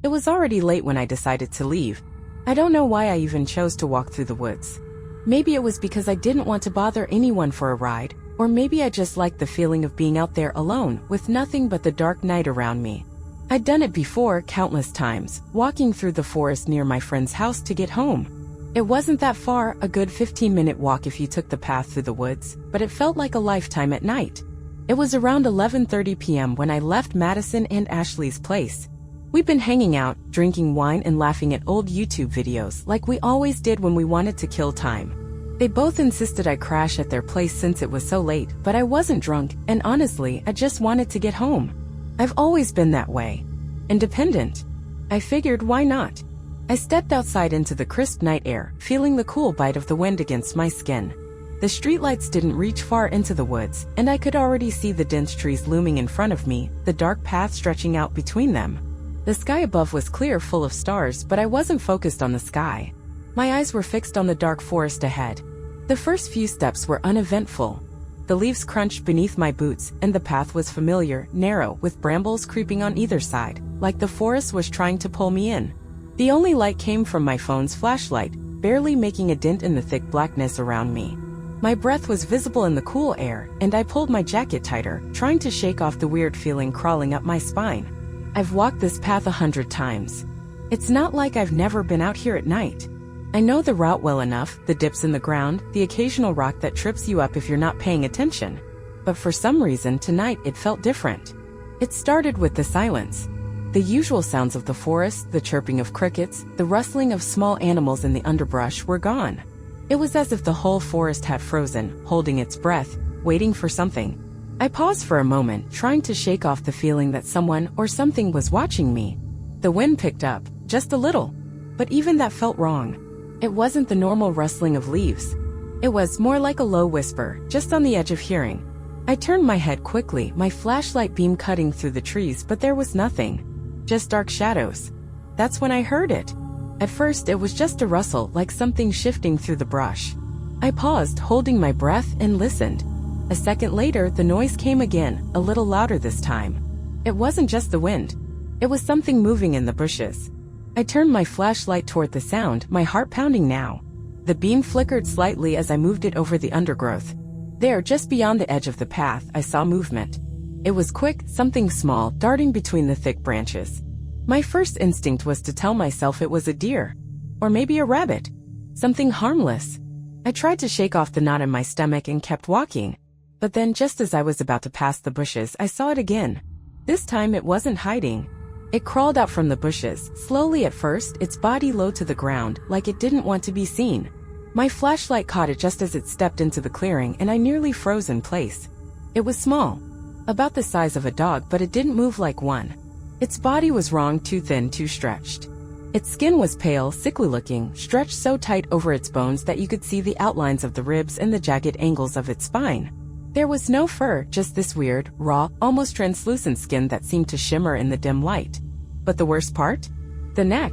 It was already late when I decided to leave. I don't know why I even chose to walk through the woods. Maybe it was because I didn't want to bother anyone for a ride, or maybe I just liked the feeling of being out there alone with nothing but the dark night around me. I'd done it before countless times, walking through the forest near my friend's house to get home. It wasn't that far, a good 15-minute walk if you took the path through the woods, but it felt like a lifetime at night. It was around 11:30 p.m. when I left Madison and Ashley's place. We'd been hanging out, drinking wine and laughing at old YouTube videos like we always did when we wanted to kill time. They both insisted I crash at their place since it was so late, but I wasn't drunk, and honestly, I just wanted to get home. I've always been that way. Independent. I figured, why not? I stepped outside into the crisp night air, feeling the cool bite of the wind against my skin. The streetlights didn't reach far into the woods, and I could already see the dense trees looming in front of me, the dark path stretching out between them. The sky above was clear, full of stars, but I wasn't focused on the sky. My eyes were fixed on the dark forest ahead. The first few steps were uneventful. The leaves crunched beneath my boots, and the path was familiar, narrow, with brambles creeping on either side, like the forest was trying to pull me in. The only light came from my phone's flashlight, barely making a dent in the thick blackness around me. My breath was visible in the cool air, and I pulled my jacket tighter, trying to shake off the weird feeling crawling up my spine. I've walked this path 100 times. It's not like I've never been out here at night. I know the route well enough, the dips in the ground, the occasional rock that trips you up if you're not paying attention. But for some reason tonight it felt different. It started with the silence. The usual sounds of the forest, the chirping of crickets, the rustling of small animals in the underbrush were gone. It was as if the whole forest had frozen, holding its breath, waiting for something. I paused for a moment, trying to shake off the feeling that someone or something was watching me. The wind picked up, just a little. But even that felt wrong. It wasn't the normal rustling of leaves. It was more like a low whisper, just on the edge of hearing. I turned my head quickly, my flashlight beam cutting through the trees, but there was nothing. Just dark shadows. That's when I heard it. At first, it was just a rustle, like something shifting through the brush. I paused, holding my breath, and listened. A second later, the noise came again, a little louder this time. It wasn't just the wind. It was something moving in the bushes. I turned my flashlight toward the sound, my heart pounding now. The beam flickered slightly as I moved it over the undergrowth. There, just beyond the edge of the path, I saw movement. It was quick, something small, darting between the thick branches. My first instinct was to tell myself it was a deer. Or maybe a rabbit. Something harmless. I tried to shake off the knot in my stomach and kept walking. But then, just as I was about to pass the bushes, I saw it again. This time it wasn't hiding. It crawled out from the bushes, slowly at first, its body low to the ground, like it didn't want to be seen. My flashlight caught it just as it stepped into the clearing, and I nearly froze in place. It was small. About the size of a dog, but it didn't move like one. Its body was wrong, too thin, too stretched. Its skin was pale, sickly-looking, stretched so tight over its bones that you could see the outlines of the ribs and the jagged angles of its spine. There was no fur, just this weird, raw, almost translucent skin that seemed to shimmer in the dim light. But the worst part? The neck.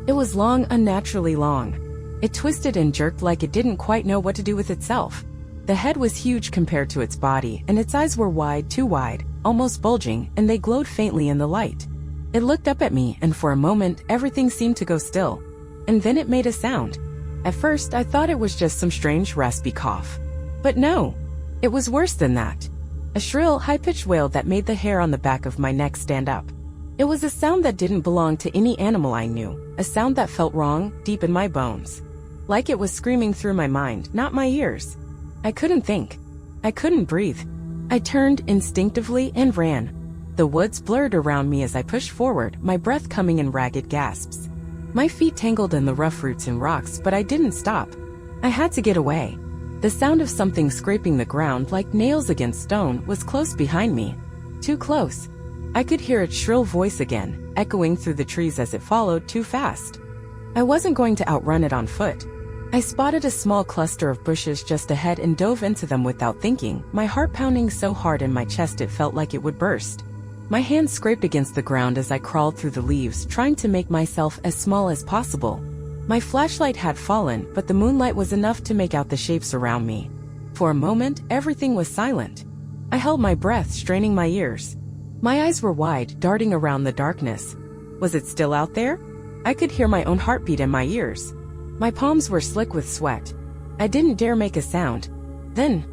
It was long, unnaturally long. It twisted and jerked like it didn't quite know what to do with itself. The head was huge compared to its body, and its eyes were wide, too wide, almost bulging, and they glowed faintly in the light. It looked up at me, and for a moment, everything seemed to go still. And then it made a sound. At first, I thought it was just some strange, raspy cough. But no. It was worse than that. A shrill, high-pitched wail that made the hair on the back of my neck stand up. It was a sound that didn't belong to any animal I knew, a sound that felt wrong, deep in my bones. Like it was screaming through my mind, not my ears. I couldn't think. I couldn't breathe. I turned instinctively and ran. The woods blurred around me as I pushed forward, my breath coming in ragged gasps. My feet tangled in the rough roots and rocks, but I didn't stop. I had to get away. The sound of something scraping the ground like nails against stone was close behind me. Too close. I could hear its shrill voice again, echoing through the trees as it followed too fast. I wasn't going to outrun it on foot. I spotted a small cluster of bushes just ahead and dove into them without thinking, my heart pounding so hard in my chest it felt like it would burst. My hands scraped against the ground as I crawled through the leaves, trying to make myself as small as possible. My flashlight had fallen, but the moonlight was enough to make out the shapes around me. For a moment, everything was silent. I held my breath, straining my ears. My eyes were wide, darting around the darkness. Was it still out there? I could hear my own heartbeat in my ears. My palms were slick with sweat. I didn't dare make a sound. Then,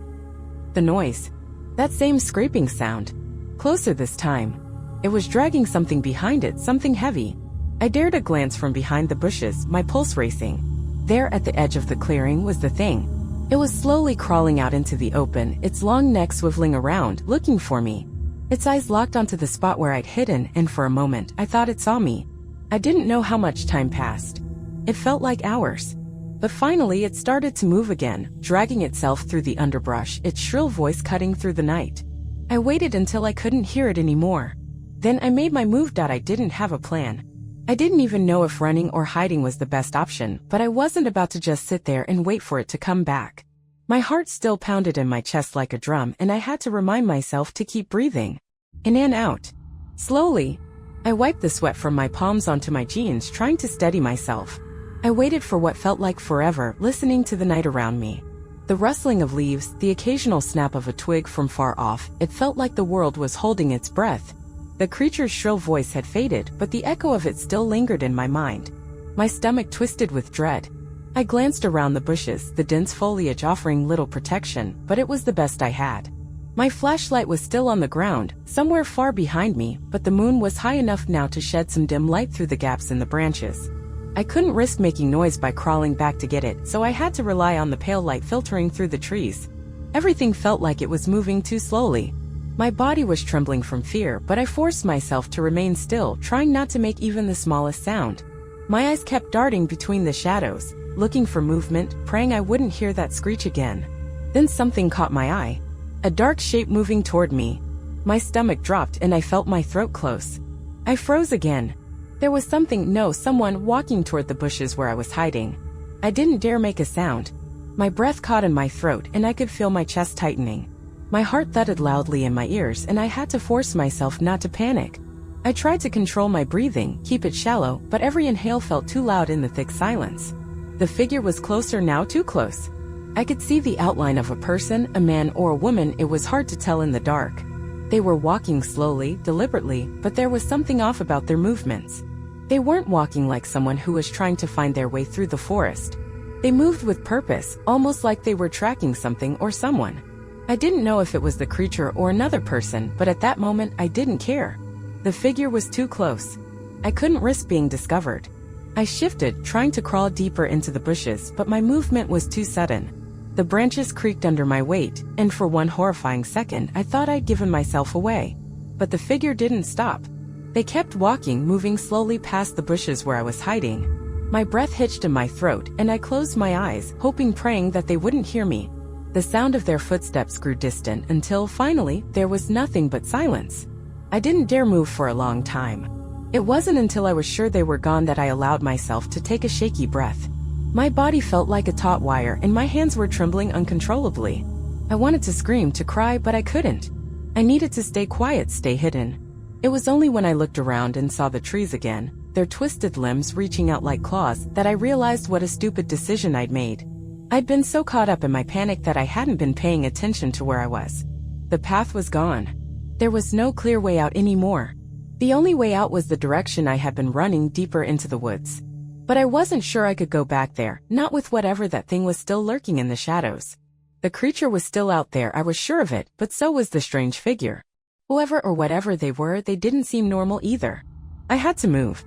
the noise. That same scraping sound. Closer this time. It was dragging something behind it, something heavy. I dared a glance from behind the bushes, my pulse racing. There at the edge of the clearing was the thing. It was slowly crawling out into the open, its long neck swiveling around, looking for me. Its eyes locked onto the spot where I'd hidden, and for a moment, I thought it saw me. I didn't know how much time passed. It felt like hours. But finally it started to move again, dragging itself through the underbrush, its shrill voice cutting through the night. I waited until I couldn't hear it anymore. Then I made my move. I didn't have a plan. I didn't even know if running or hiding was the best option, but I wasn't about to just sit there and wait for it to come back. My heart still pounded in my chest like a drum, and I had to remind myself to keep breathing. In and out. Slowly. I wiped the sweat from my palms onto my jeans, trying to steady myself. I waited for what felt like forever, listening to the night around me. The rustling of leaves, the occasional snap of a twig from far off, it felt like the world was holding its breath. The creature's shrill voice had faded, but the echo of it still lingered in my mind. My stomach twisted with dread. I glanced around the bushes, the dense foliage offering little protection, but it was the best I had. My flashlight was still on the ground, somewhere far behind me, but the moon was high enough now to shed some dim light through the gaps in the branches. I couldn't risk making noise by crawling back to get it, so I had to rely on the pale light filtering through the trees. Everything felt like it was moving too slowly. My body was trembling from fear, but I forced myself to remain still, trying not to make even the smallest sound. My eyes kept darting between the shadows, looking for movement, praying I wouldn't hear that screech again. Then something caught my eye. A dark shape moving toward me. My stomach dropped and I felt my throat close. I froze again. There was someone walking toward the bushes where I was hiding. I didn't dare make a sound. My breath caught in my throat and I could feel my chest tightening. My heart thudded loudly in my ears and I had to force myself not to panic. I tried to control my breathing, keep it shallow, but every inhale felt too loud in the thick silence. The figure was closer now, too close. I could see the outline of a person, a man or a woman. It was hard to tell in the dark. They were walking slowly, deliberately, but there was something off about their movements. They weren't walking like someone who was trying to find their way through the forest. They moved with purpose, almost like they were tracking something or someone. I didn't know if it was the creature or another person, but at that moment I didn't care. The figure was too close. I couldn't risk being discovered. I shifted, trying to crawl deeper into the bushes, but my movement was too sudden. The branches creaked under my weight, and for one horrifying second I thought I'd given myself away. But the figure didn't stop. They kept walking, moving slowly past the bushes where I was hiding. My breath hitched in my throat, and I closed my eyes, praying that they wouldn't hear me. The sound of their footsteps grew distant until, finally, there was nothing but silence. I didn't dare move for a long time. It wasn't until I was sure they were gone that I allowed myself to take a shaky breath. My body felt like a taut wire and my hands were trembling uncontrollably. I wanted to scream, to cry, but I couldn't. I needed to stay quiet, stay hidden. It was only when I looked around and saw the trees again, their twisted limbs reaching out like claws, that I realized what a stupid decision I'd made. I'd been so caught up in my panic that I hadn't been paying attention to where I was. The path was gone. There was no clear way out anymore. The only way out was the direction I had been running, deeper into the woods. But I wasn't sure I could go back there, not with whatever that thing was still lurking in the shadows. The creature was still out there, I was sure of it, but so was the strange figure. Whoever or whatever they were, they didn't seem normal either. I had to move.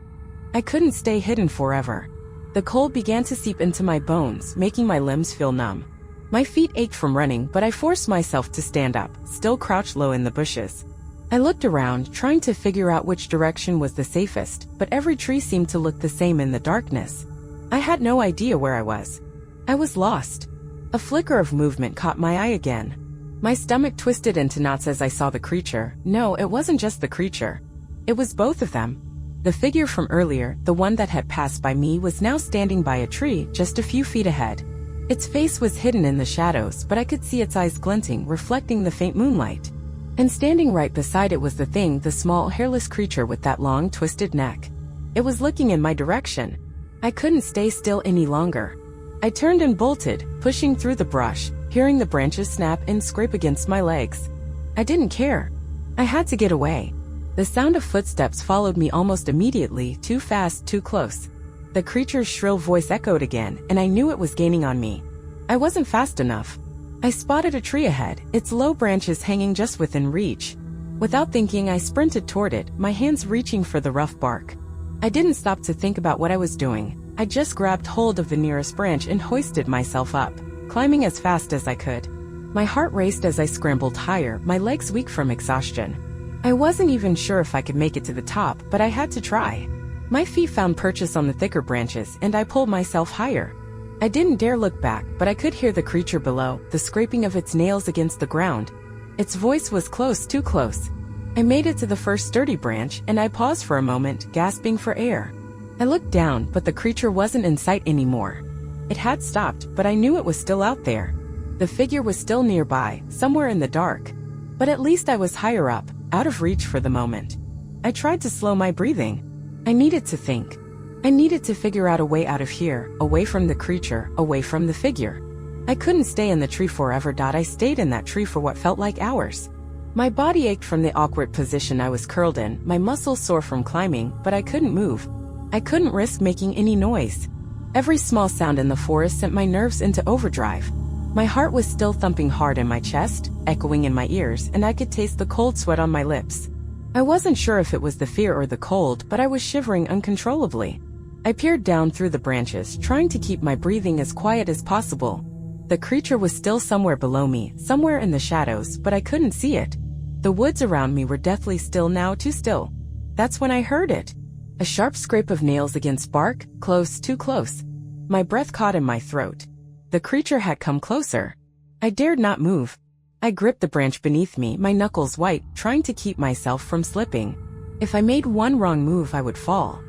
I couldn't stay hidden forever. The cold began to seep into my bones, making my limbs feel numb. My feet ached from running, but I forced myself to stand up, still crouched low in the bushes. I looked around, trying to figure out which direction was the safest, but every tree seemed to look the same in the darkness. I had no idea where I was. I was lost. A flicker of movement caught my eye again. My stomach twisted into knots as I saw the creature. No, it wasn't just the creature. It was both of them. The figure from earlier, the one that had passed by me, was now standing by a tree just a few feet ahead. Its face was hidden in the shadows, but I could see its eyes glinting, reflecting the faint moonlight. And standing right beside it was the thing, the small, hairless creature with that long, twisted neck. It was looking in my direction. I couldn't stay still any longer. I turned and bolted, pushing through the brush, hearing the branches snap and scrape against my legs. I didn't care. I had to get away. The sound of footsteps followed me almost immediately, too fast, too close. The creature's shrill voice echoed again, and I knew it was gaining on me. I wasn't fast enough. I spotted a tree ahead, its low branches hanging just within reach. Without thinking, I sprinted toward it, my hands reaching for the rough bark. I didn't stop to think about what I was doing. I just grabbed hold of the nearest branch and hoisted myself up, climbing as fast as I could. My heart raced as I scrambled higher, my legs weak from exhaustion. I wasn't even sure if I could make it to the top, but I had to try. My feet found purchase on the thicker branches, and I pulled myself higher. I didn't dare look back, but I could hear the creature below, the scraping of its nails against the ground. Its voice was close, too close. I made it to the first sturdy branch, and I paused for a moment, gasping for air. I looked down, but the creature wasn't in sight anymore. It had stopped, but I knew it was still out there. The figure was still nearby, somewhere in the dark. But at least I was higher up, out of reach for the moment. I tried to slow my breathing. I needed to think. I needed to figure out a way out of here, away from the creature, away from the figure. I couldn't stay in the tree forever. I stayed in that tree for what felt like hours. My body ached from the awkward position I was curled in, my muscles sore from climbing, but I couldn't move. I couldn't risk making any noise. Every small sound in the forest sent my nerves into overdrive. My heart was still thumping hard in my chest, echoing in my ears, and I could taste the cold sweat on my lips. I wasn't sure if it was the fear or the cold, but I was shivering uncontrollably. I peered down through the branches, trying to keep my breathing as quiet as possible. The creature was still somewhere below me, somewhere in the shadows, but I couldn't see it. The woods around me were deathly still now, too still. That's when I heard it. A sharp scrape of nails against bark, close, too close. My breath caught in my throat. The creature had come closer. I dared not move. I gripped the branch beneath me, my knuckles white, trying to keep myself from slipping. If I made one wrong move, I would fall.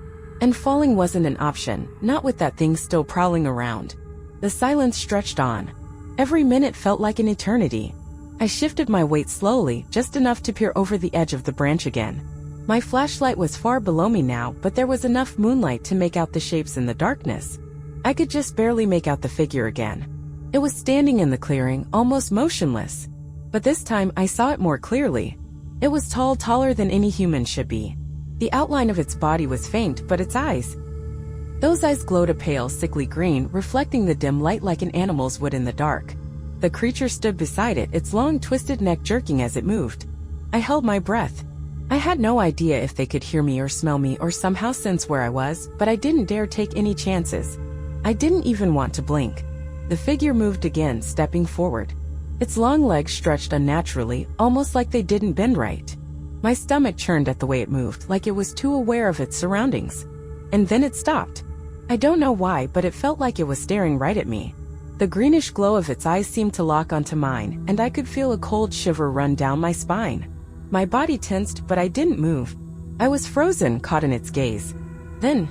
And falling wasn't an option, not with that thing still prowling around. The silence stretched on. Every minute felt like an eternity. I shifted my weight slowly, just enough to peer over the edge of the branch again. My flashlight was far below me now, but there was enough moonlight to make out the shapes in the darkness. I could just barely make out the figure again. It was standing in the clearing, almost motionless. But this time I saw it more clearly. It was tall, taller than any human should be. The outline of its body was faint, but its eyes... Those eyes glowed a pale, sickly green, reflecting the dim light like an animal's would in the dark. The creature stood beside it, its long twisted neck jerking as it moved. I held my breath. I had no idea if they could hear me or smell me or somehow sense where I was, but I didn't dare take any chances. I didn't even want to blink. The figure moved again, stepping forward. Its long legs stretched unnaturally, almost like they didn't bend right. My stomach churned at the way it moved, like it was too aware of its surroundings. And then it stopped. I don't know why, but it felt like it was staring right at me. The greenish glow of its eyes seemed to lock onto mine, and I could feel a cold shiver run down my spine. My body tensed, but I didn't move. I was frozen, caught in its gaze. Then,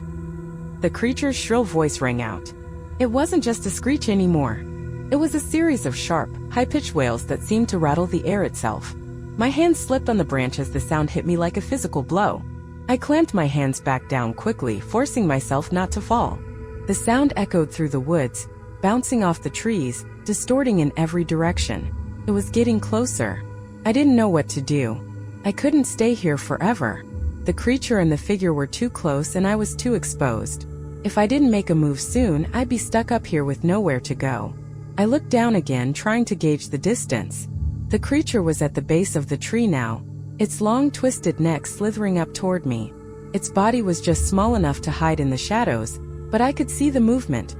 the creature's shrill voice rang out. It wasn't just a screech anymore. It was a series of sharp, high-pitched wails that seemed to rattle the air itself. My hands slipped on the branch as the sound hit me like a physical blow. I clamped my hands back down quickly, forcing myself not to fall. The sound echoed through the woods, bouncing off the trees, distorting in every direction. It was getting closer. I didn't know what to do. I couldn't stay here forever. The creature and the figure were too close and I was too exposed. If I didn't make a move soon, I'd be stuck up here with nowhere to go. I looked down again, trying to gauge the distance. The creature was at the base of the tree now, its long twisted neck slithering up toward me. Its body was just small enough to hide in the shadows, but I could see the movement.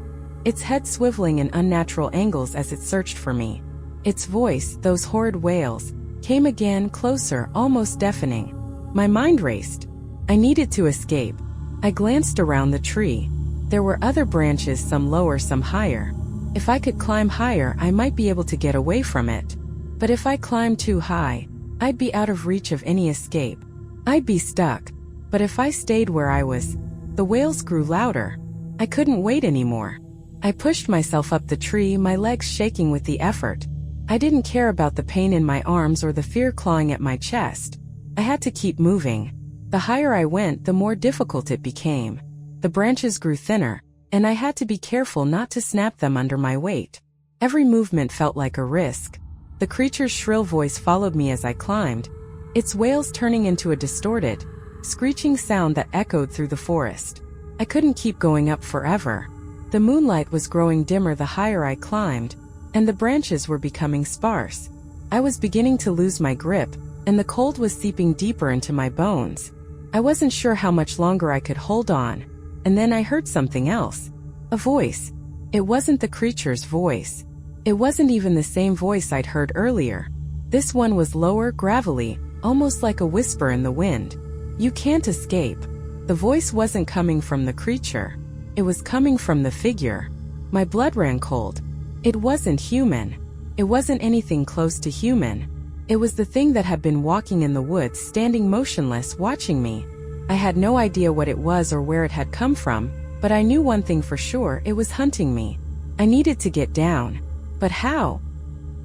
Its head swiveling in unnatural angles as it searched for me. Its voice, those horrid wails, came again, closer, almost deafening. My mind raced. I needed to escape. I glanced around the tree. There were other branches, some lower, some higher. If I could climb higher, I might be able to get away from it. But if I climbed too high, I'd be out of reach of any escape. I'd be stuck. But if I stayed where I was, the wails grew louder. I couldn't wait anymore. I pushed myself up the tree, my legs shaking with the effort. I didn't care about the pain in my arms or the fear clawing at my chest. I had to keep moving. The higher I went, the more difficult it became. The branches grew thinner, and I had to be careful not to snap them under my weight. Every movement felt like a risk. The creature's shrill voice followed me as I climbed. its wails turning into a distorted, screeching sound that echoed through the forest. I couldn't keep going up forever. The moonlight was growing dimmer the higher I climbed, and the branches were becoming sparse. I was beginning to lose my grip, and the cold was seeping deeper into my bones. I wasn't sure how much longer I could hold on, and then I heard something else. A voice. It wasn't the creature's voice. It wasn't even the same voice I'd heard earlier. This one was lower, gravelly, almost like a whisper in the wind. You can't escape. The voice wasn't coming from the creature. It was coming from the figure. My blood ran cold. It wasn't human. It wasn't anything close to human. It was the thing that had been walking in the woods, standing motionless, watching me. I had no idea what it was or where it had come from, but I knew one thing for sure: it was hunting me. I needed to get down. But how?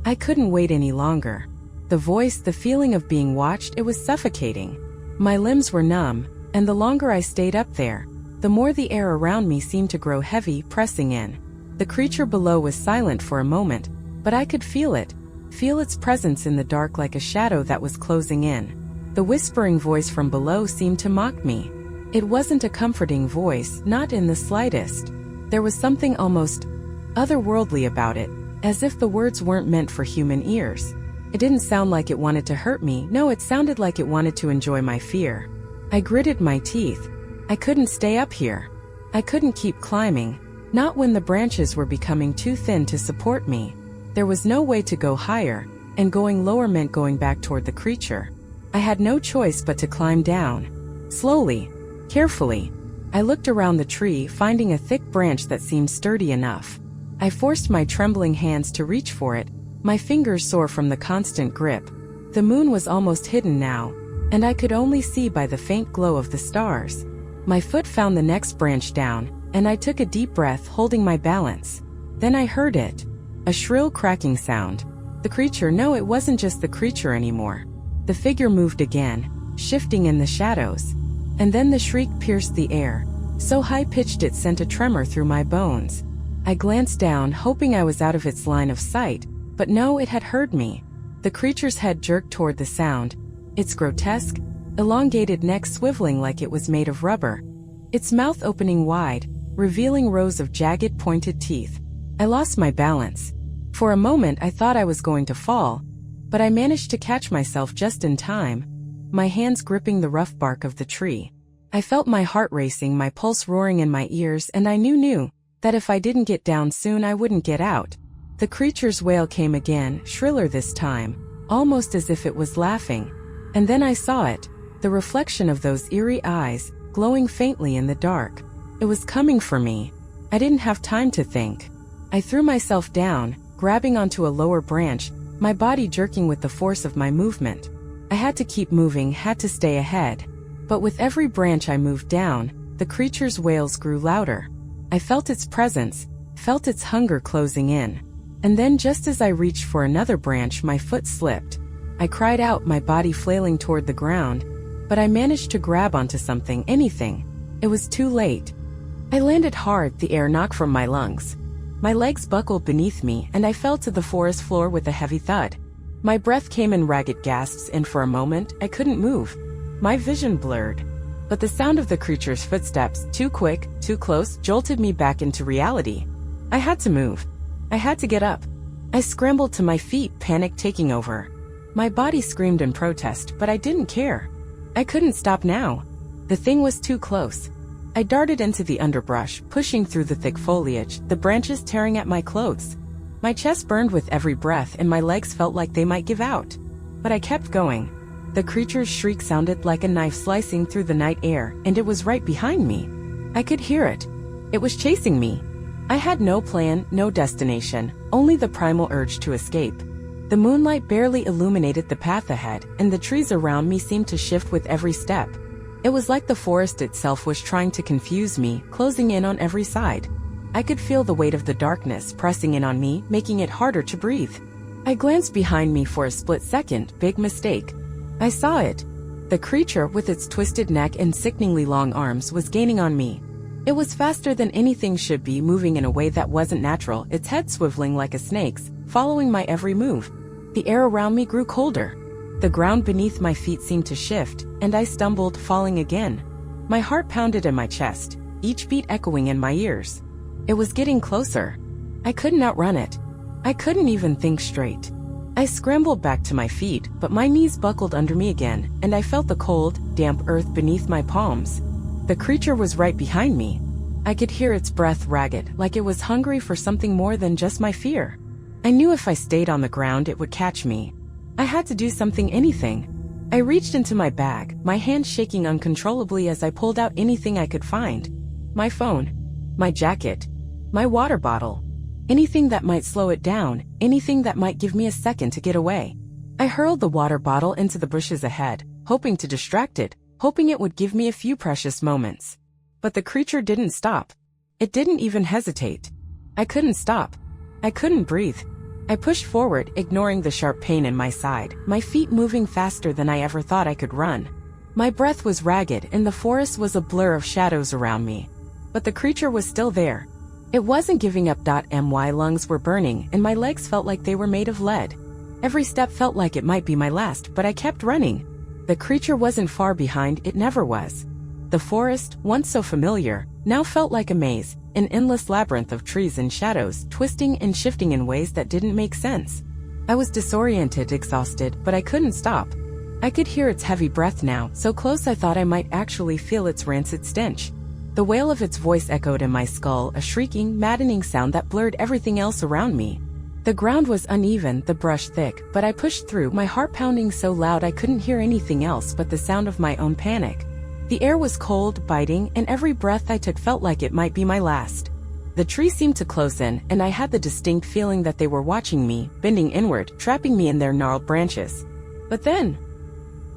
I couldn't wait any longer. The voice, the feeling of being watched, it was suffocating. My limbs were numb, and the longer I stayed up there, the more the air around me seemed to grow heavy, pressing in. The creature below was silent for a moment, but I could feel its presence in the dark like a shadow that was closing in. The whispering voice from below seemed to mock me. It wasn't a comforting voice, not in the slightest. There was something almost otherworldly about it, as if the words weren't meant for human ears. It didn't sound like it wanted to hurt me. No, it sounded like it wanted to enjoy my fear. I gritted my teeth. I couldn't stay up here. I couldn't keep climbing, not when the branches were becoming too thin to support me. There was no way to go higher, and going lower meant going back toward the creature. I had no choice but to climb down. Slowly, carefully, I looked around the tree, finding a thick branch that seemed sturdy enough. I forced my trembling hands to reach for it, my fingers sore from the constant grip. The moon was almost hidden now, and I could only see by the faint glow of the stars. My foot found the next branch down, and I took a deep breath, holding my balance. Then I heard it. A shrill cracking sound. The creature. No, it wasn't just the creature anymore. The figure moved again, shifting in the shadows. And then the shriek pierced the air, so high-pitched it sent a tremor through my bones. I glanced down, hoping I was out of its line of sight, but no, it had heard me. The creature's head jerked toward the sound, its grotesque, elongated neck swiveling like it was made of rubber, its mouth opening wide, revealing rows of jagged, pointed teeth. I lost my balance. For a moment I thought I was going to fall, but I managed to catch myself just in time, my hands gripping the rough bark of the tree. I felt my heart racing, my pulse roaring in my ears, and I knew that if I didn't get down soon I wouldn't get out. The creature's wail came again, shriller this time, almost as if it was laughing. And then I saw it, the reflection of those eerie eyes, glowing faintly in the dark. It was coming for me. I didn't have time to think. I threw myself down, grabbing onto a lower branch, my body jerking with the force of my movement. I had to keep moving, had to stay ahead. But with every branch I moved down, the creature's wails grew louder. I felt its presence, felt its hunger closing in. And then just as I reached for another branch, my foot slipped. I cried out, my body flailing toward the ground, but I managed to grab onto something, anything. It was too late. I landed hard, the air knocked from my lungs. My legs buckled beneath me, and I fell to the forest floor with a heavy thud. My breath came in ragged gasps, and for a moment, I couldn't move. My vision blurred. But the sound of the creature's footsteps, too quick, too close, jolted me back into reality. I had to move. I had to get up. I scrambled to my feet, panic taking over. My body screamed in protest, but I didn't care. I couldn't stop now. The thing was too close. I darted into the underbrush, pushing through the thick foliage, the branches tearing at my clothes. My chest burned with every breath, and my legs felt like they might give out. But I kept going. The creature's shriek sounded like a knife slicing through the night air, and it was right behind me. I could hear it. It was chasing me. I had no plan, no destination, only the primal urge to escape. The moonlight barely illuminated the path ahead, and the trees around me seemed to shift with every step. It was like the forest itself was trying to confuse me, closing in on every side. I could feel the weight of the darkness pressing in on me, making it harder to breathe. I glanced behind me for a split second, big mistake. I saw it. The creature, with its twisted neck and sickeningly long arms, was gaining on me. It was faster than anything should be, moving in a way that wasn't natural, its head swiveling like a snake's, following my every move. The air around me grew colder. The ground beneath my feet seemed to shift, and I stumbled, falling again. My heart pounded in my chest, each beat echoing in my ears. It was getting closer. I couldn't outrun it. I couldn't even think straight. I scrambled back to my feet, but my knees buckled under me again, and I felt the cold, damp earth beneath my palms. The creature was right behind me. I could hear its breath ragged, like it was hungry for something more than just my fear. I knew if I stayed on the ground it would catch me. I had to do something, anything. I reached into my bag, my hands shaking uncontrollably as I pulled out anything I could find. My phone, my jacket, my water bottle. Anything that might slow it down, anything that might give me a second to get away. I hurled the water bottle into the bushes ahead, hoping to distract it, hoping it would give me a few precious moments. But the creature didn't stop. It didn't even hesitate. I couldn't stop. I couldn't breathe. I pushed forward, ignoring the sharp pain in my side, my feet moving faster than I ever thought I could run. My breath was ragged and the forest was a blur of shadows around me. But the creature was still there. It wasn't giving up. My lungs were burning and my legs felt like they were made of lead. Every step felt like it might be my last, but I kept running. The creature wasn't far behind, it never was. The forest, once so familiar, now felt like a maze, an endless labyrinth of trees and shadows, twisting and shifting in ways that didn't make sense. I was disoriented, exhausted, but I couldn't stop. I could hear its heavy breath now, so close I thought I might actually feel its rancid stench. The wail of its voice echoed in my skull, a shrieking, maddening sound that blurred everything else around me. The ground was uneven, the brush thick, but I pushed through, my heart pounding so loud I couldn't hear anything else but the sound of my own panic. The air was cold, biting, and every breath I took felt like it might be my last. The trees seemed to close in, and I had the distinct feeling that they were watching me, bending inward, trapping me in their gnarled branches. But then,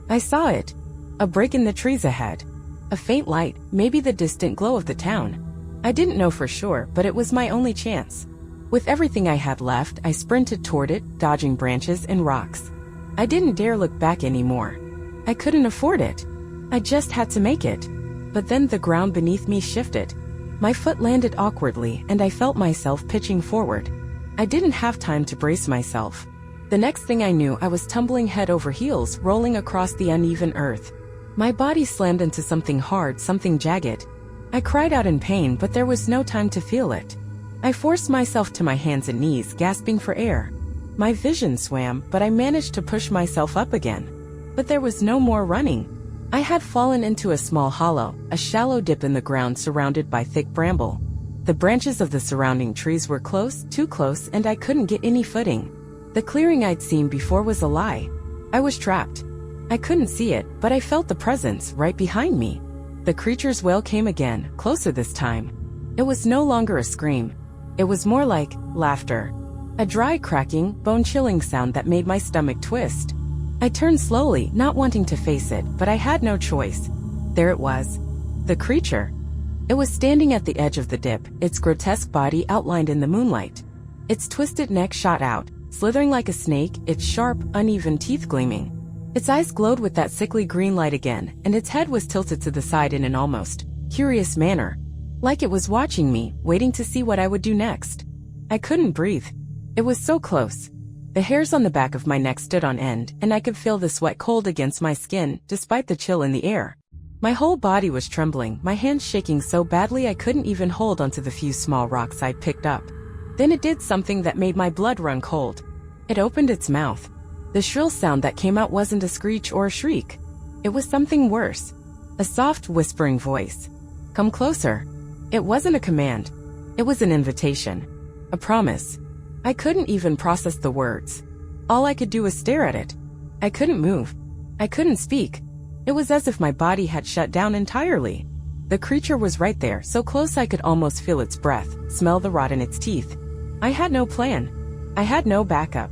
I saw it. A break in the trees ahead. A faint light, maybe the distant glow of the town. I didn't know for sure, but it was my only chance. With everything I had left, I sprinted toward it, dodging branches and rocks. I didn't dare look back anymore. I couldn't afford it. I just had to make it. But then the ground beneath me shifted. My foot landed awkwardly and I felt myself pitching forward. I didn't have time to brace myself. The next thing I knew, I was tumbling head over heels, rolling across the uneven earth. My body slammed into something hard, something jagged. I cried out in pain, but there was no time to feel it. I forced myself to my hands and knees, gasping for air. My vision swam, but I managed to push myself up again. But there was no more running. I had fallen into a small hollow, a shallow dip in the ground surrounded by thick bramble. The branches of the surrounding trees were close, too close, and I couldn't get any footing. The clearing I'd seen before was a lie. I was trapped. I couldn't see it, but I felt the presence right behind me. The creature's wail came again, closer this time. It was no longer a scream. It was more like laughter. A dry, cracking, bone-chilling sound that made my stomach twist. I turned slowly, not wanting to face it, but I had no choice. There it was. The creature. It was standing at the edge of the dip, its grotesque body outlined in the moonlight. Its twisted neck shot out, slithering like a snake, its sharp, uneven teeth gleaming. Its eyes glowed with that sickly green light again, and its head was tilted to the side in an almost curious manner. Like it was watching me, waiting to see what I would do next. I couldn't breathe. It was so close. The hairs on the back of my neck stood on end, and I could feel the sweat cold against my skin, despite the chill in the air. My whole body was trembling, my hands shaking so badly I couldn't even hold onto the few small rocks I'd picked up. Then it did something that made my blood run cold. It opened its mouth. The shrill sound that came out wasn't a screech or a shriek. It was something worse. A soft, whispering voice. Come closer. It wasn't a command. It was an invitation. A promise. I couldn't even process the words. All I could do was stare at it. I couldn't move. I couldn't speak. It was as if my body had shut down entirely. The creature was right there, so close I could almost feel its breath, smell the rot in its teeth. I had no plan. I had no backup.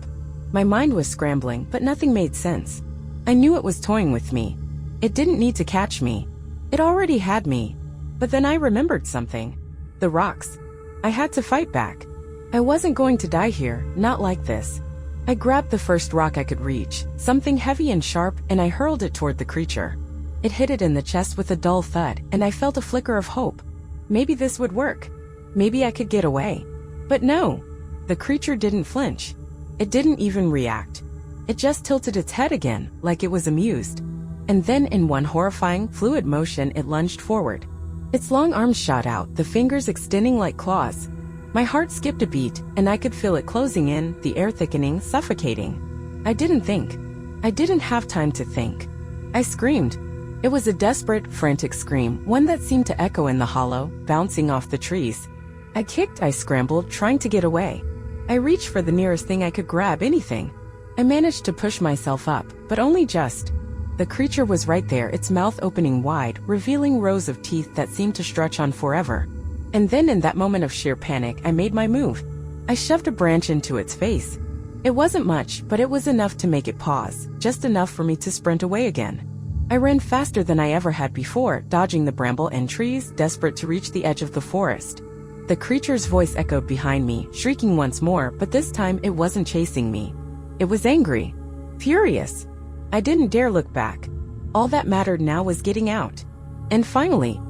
My mind was scrambling, but nothing made sense. I knew it was toying with me. It didn't need to catch me. It already had me. But then I remembered something. The rocks. I had to fight back. I wasn't going to die here, not like this. I grabbed the first rock I could reach, something heavy and sharp, and I hurled it toward the creature. It hit it in the chest with a dull thud, and I felt a flicker of hope. Maybe this would work. Maybe I could get away. But no. The creature didn't flinch. It didn't even react. It just tilted its head again, like it was amused. And then in one horrifying, fluid motion it lunged forward. Its long arms shot out, the fingers extending like claws. My heart skipped a beat, and I could feel it closing in, the air thickening, suffocating. I didn't think. I didn't have time to think. I screamed. It was a desperate, frantic scream, one that seemed to echo in the hollow, bouncing off the trees. I kicked, I scrambled, trying to get away. I reached for the nearest thing I could grab, anything. I managed to push myself up, but only just. The creature was right there, its mouth opening wide, revealing rows of teeth that seemed to stretch on forever. And then in that moment of sheer panic, I made my move. I shoved a branch into its face. It wasn't much, but it was enough to make it pause, just enough for me to sprint away again. I ran faster than I ever had before, dodging the bramble and trees, desperate to reach the edge of the forest. The creature's voice echoed behind me, shrieking once more, but this time it wasn't chasing me. It was angry. Furious. I didn't dare look back. All that mattered now was getting out. And finally,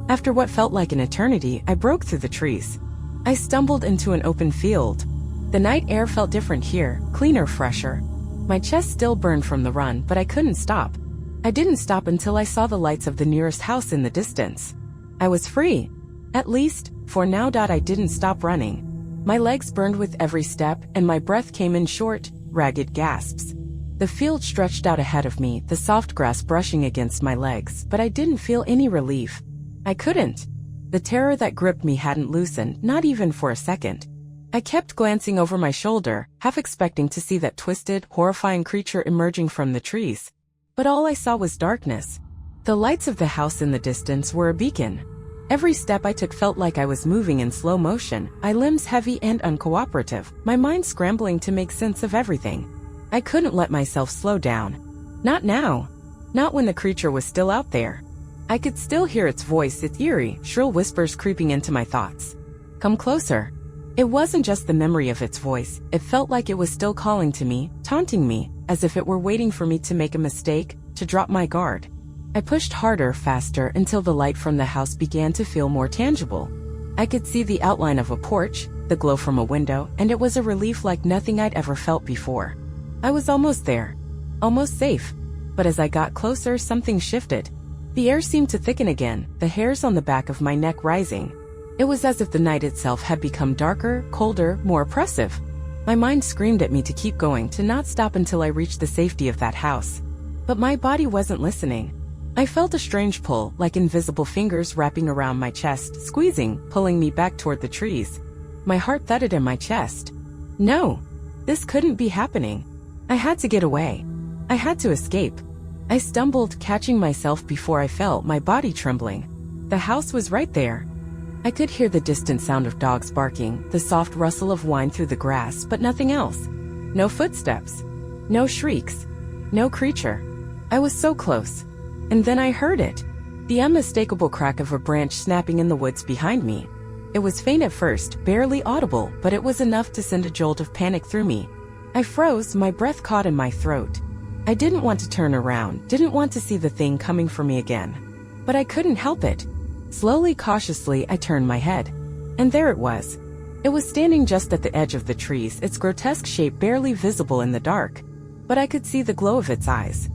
after what felt like an eternity, I broke through the trees. I stumbled into an open field. The night air felt different here, cleaner, fresher. My chest still burned from the run, but I couldn't stop. I didn't stop until I saw the lights of the nearest house in the distance. I was free. At least, for now. I didn't stop running. My legs burned with every step, and my breath came in short, ragged gasps. The field stretched out ahead of me, the soft grass brushing against my legs, but I didn't feel any relief. I couldn't. The terror that gripped me hadn't loosened, not even for a second. I kept glancing over my shoulder, half expecting to see that twisted, horrifying creature emerging from the trees. But all I saw was darkness. The lights of the house in the distance were a beacon. Every step I took felt like I was moving in slow motion, my limbs heavy and uncooperative, my mind scrambling to make sense of everything. I couldn't let myself slow down. Not now. Not when the creature was still out there. I could still hear its voice, its eerie, shrill whispers creeping into my thoughts. Come closer. It wasn't just the memory of its voice, it felt like it was still calling to me, taunting me, as if it were waiting for me to make a mistake, to drop my guard. I pushed harder, faster, until the light from the house began to feel more tangible. I could see the outline of a porch, the glow from a window, and it was a relief like nothing I'd ever felt before. I was almost there. Almost safe. But as I got closer, something shifted. The air seemed to thicken again, the hairs on the back of my neck rising. It was as if the night itself had become darker, colder, more oppressive. My mind screamed at me to keep going, to not stop until I reached the safety of that house. But my body wasn't listening. I felt a strange pull, like invisible fingers wrapping around my chest, squeezing, pulling me back toward the trees. My heart thudded in my chest. No, this couldn't be happening. I had to get away. I had to escape. I stumbled, catching myself before I fell, my body trembling. The house was right there. I could hear the distant sound of dogs barking, the soft rustle of wine through the grass, but nothing else. No footsteps. No shrieks. No creature. I was so close. And then I heard it. The unmistakable crack of a branch snapping in the woods behind me. It was faint at first, barely audible, but it was enough to send a jolt of panic through me. I froze, my breath caught in my throat. I didn't want to turn around, didn't want to see the thing coming for me again. But I couldn't help it. Slowly, cautiously, I turned my head. And there it was. It was standing just at the edge of the trees, its grotesque shape barely visible in the dark. But I could see the glow of its eyes.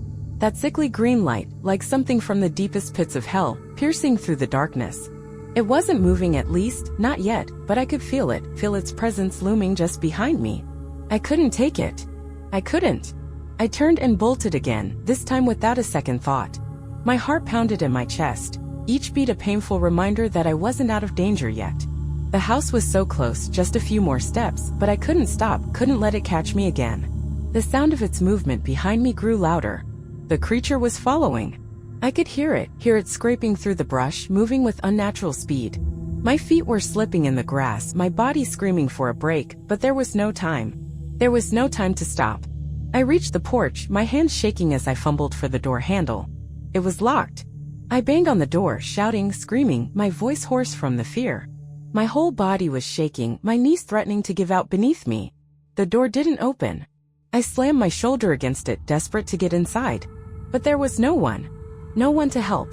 That sickly green light, like something from the deepest pits of hell, piercing through the darkness. It wasn't moving, at least, not yet, but I could feel it, feel its presence looming just behind me. I couldn't take it. I couldn't. I turned and bolted again, this time without a second thought. My heart pounded in my chest, each beat a painful reminder that I wasn't out of danger yet. The house was so close, just a few more steps, but I couldn't stop, couldn't let it catch me again. The sound of its movement behind me grew louder. The creature was following. I could hear it scraping through the brush, moving with unnatural speed. My feet were slipping in the grass, my body screaming for a break, but there was no time. There was no time to stop. I reached the porch, my hands shaking as I fumbled for the door handle. It was locked. I banged on the door, shouting, screaming, my voice hoarse from the fear. My whole body was shaking, my knees threatening to give out beneath me. The door didn't open. I slammed my shoulder against it, desperate to get inside. But there was no one. No one to help.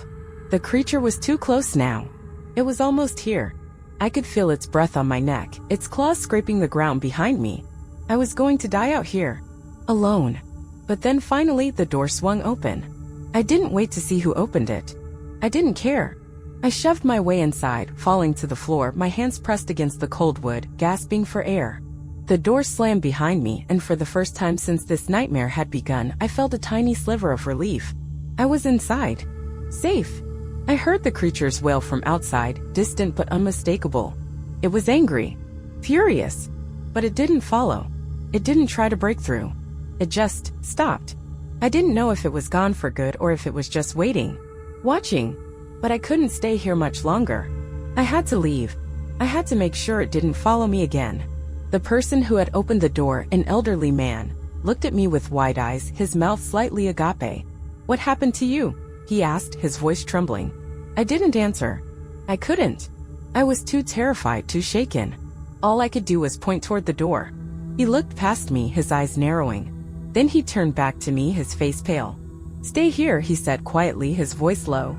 The creature was too close now. It was almost here. I could feel its breath on my neck, its claws scraping the ground behind me. I was going to die out here. Alone. But then finally the door swung open. I didn't wait to see who opened it. I didn't care. I shoved my way inside, falling to the floor, my hands pressed against the cold wood, gasping for air. The door slammed behind me, and for the first time since this nightmare had begun, I felt a tiny sliver of relief. I was inside. Safe. I heard the creature's wail from outside, distant but unmistakable. It was angry. Furious. But it didn't follow. It didn't try to break through. It just stopped. I didn't know if it was gone for good or if it was just waiting. Watching. But I couldn't stay here much longer. I had to leave. I had to make sure it didn't follow me again. The person who had opened the door, an elderly man, looked at me with wide eyes, his mouth slightly agape. "What happened to you?" he asked, his voice trembling. I didn't answer. I couldn't. I was too terrified, too shaken. All I could do was point toward the door. He looked past me, his eyes narrowing. Then he turned back to me, his face pale. "Stay here," he said quietly, his voice low.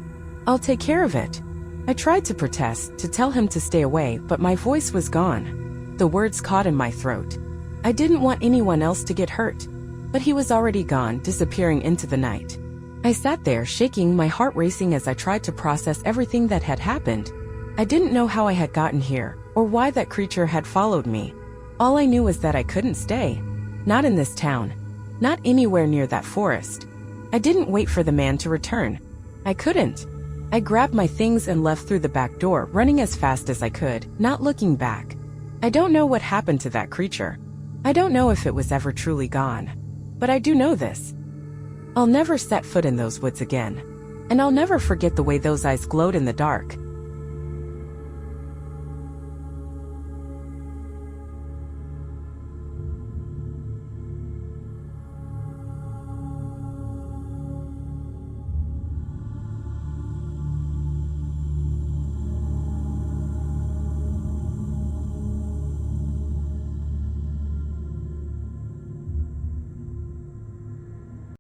"I'll take care of it." I tried to protest, to tell him to stay away, but my voice was gone. The words caught in my throat. I didn't want anyone else to get hurt. But he was already gone, disappearing into the night. I sat there, shaking, my heart racing as I tried to process everything that had happened. I didn't know how I had gotten here, or why that creature had followed me. All I knew was that I couldn't stay. Not in this town. Not anywhere near that forest. I didn't wait for the man to return. I couldn't. I grabbed my things and left through the back door, running as fast as I could, not looking back. I don't know what happened to that creature. I don't know if it was ever truly gone. But I do know this. I'll never set foot in those woods again. And I'll never forget the way those eyes glowed in the dark.